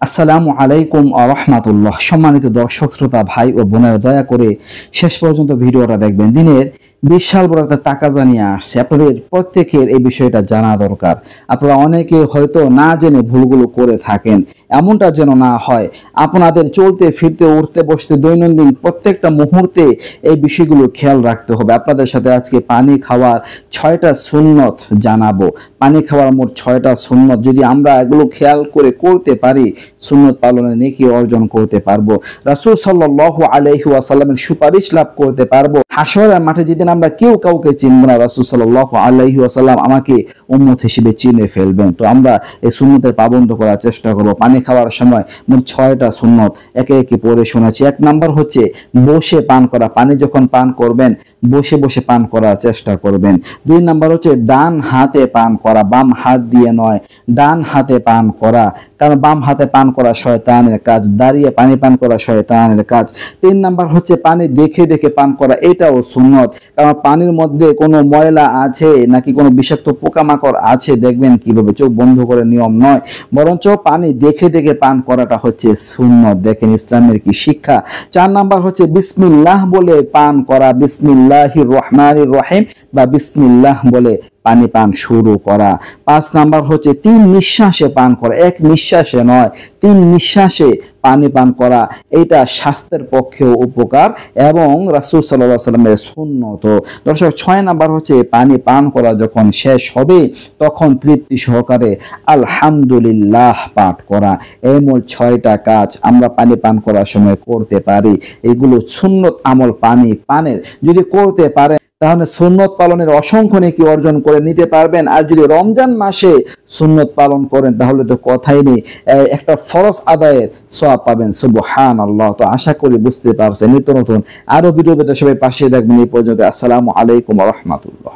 আসসালামু আলাইকুম ওয়া রাহমাতুল্লাহ। সম্মানিত দর্শক শ্রোতা ভাই ও বোনেরা, দয়া করে শেষ পর্যন্ত ভিডিওটা দেখবেন। দিনের বিশাল বড় একটা তাকাজা নিয়ে আসছে, আপনাদের প্রত্যেকের এই বিষয়টা জানা দরকার। আপনারা অনেকে হয়তো না জেনে ভুলগুলো করে থাকেন, এমনটা যেন না হয়। আপনাদের চলতে ফিরতে উঠতে বসতে দৈনন্দিন প্রত্যেকটা মুহূর্তে এই বিষয়গুলো খেয়াল রাখতে হবে। আপনাদের সাথে আজকে পানি খাওয়ার 6টা সুন্নত জানাবো। পানি খাওয়ার মোট 6টা সুন্নত, যদি আমরা এগুলো খেয়াল করে করতে পারি, সুন্নত পালনে নেকি অর্জন করতে পারবো, রাসূল সাল্লাল্লাহু আলাইহি ওয়াসাল্লামের সুপারিশ লাভ করতে পারবো। হাসরের মাঠে যেদিন আমরা কেউ কাউকে চিনব না, রাসূল সাল্লাল্লাহু আলাইহি ওয়াসাল্লাম আমাকে উম্মত হিসেবে চিনে ফেলবেন। তো আমরা এই সুন্নতের পাবন্দ করার চেষ্টা করব। পানি খাওয়ার সময় মোট 6টা সুন্নত একে একে পড়ে শোনাচ্ছি। 1 নাম্বার হচ্ছে বসে পান করা। পানি যখন পান করবেন বসে বসে পান করার চেষ্টা করবেন। 2 নাম্বার হচ্ছে ডান হাতে পান করা, বাম হাত দিয়ে নয়, ডান হাতে পান করা, কারণ বাম হাতে পান করা শয়তানের কাজ, দাঁড়িয়ে পানি পান করা শয়তানের কাজ। 3 নাম্বার হচ্ছে পানি দেখে দেখে পান করা, এটাও সুন্নত, কারণ পানির মধ্যে কোনো ময়লা আছে নাকি কোনো বিষাক্ত পোকামাকড় আছে দেখবেন কিভাবে, চোখ বন্ধ করে নিয়ম নয়, বরঞ্চ পানি দেখে দেখে পান করাটা হচ্ছে সুন্নত। দেখেন ইসলামের কি শিক্ষা। 4 নাম্বার হচ্ছে বিসমিল্লাহ বলে পান করা, বিসমিল্লাহির রহমানির রহিম বা বিসমিল্লাহ বলে পানি পান শুরু করা। 5 নাম্বার হচ্ছে 3 নিঃশ্বাসে পান করা, 1 নিঃশ্বাসে নয়, 3 নিঃশ্বাসে পানি পান করা। এটা স্বাস্থ্যের পক্ষেও উপকার এবং রাসূল সাল্লাল্লাহু আলাইহি ওয়াসাল্লামের সুন্নত। দর্শক, 6 নাম্বার হচ্ছে পানি পান করা যখন শেষ হবে তখন তৃপ্তি সহকারে আলহামদুলিল্লাহ পাঠ করা। এই মোট 6টা কাজ আমরা পানি পান করার সময় করতে পারি। এগুলো সুন্নত আমল পানি পানের যদি করতে পারেন তাহলে সুন্নত পালনের অসংখ্য নেকি অর্জন করে নিতে পারবেন। আর যদি রমজান মাসে সুন্নত পালন করেন তাহলে তো কথাই নেই, একটা ফরজ আদায়ের সওয়াব পাবেন। সুবহানাল্লাহ। তো আশা করি বুঝতে পারছেন। নিত্য নতুন আরো ভিডিও পেতে সবাই পাশে থাকবেন। এই পর্যন্ত আসসালামু আলাইকুম ওয়া রাহমাতুল্লাহ।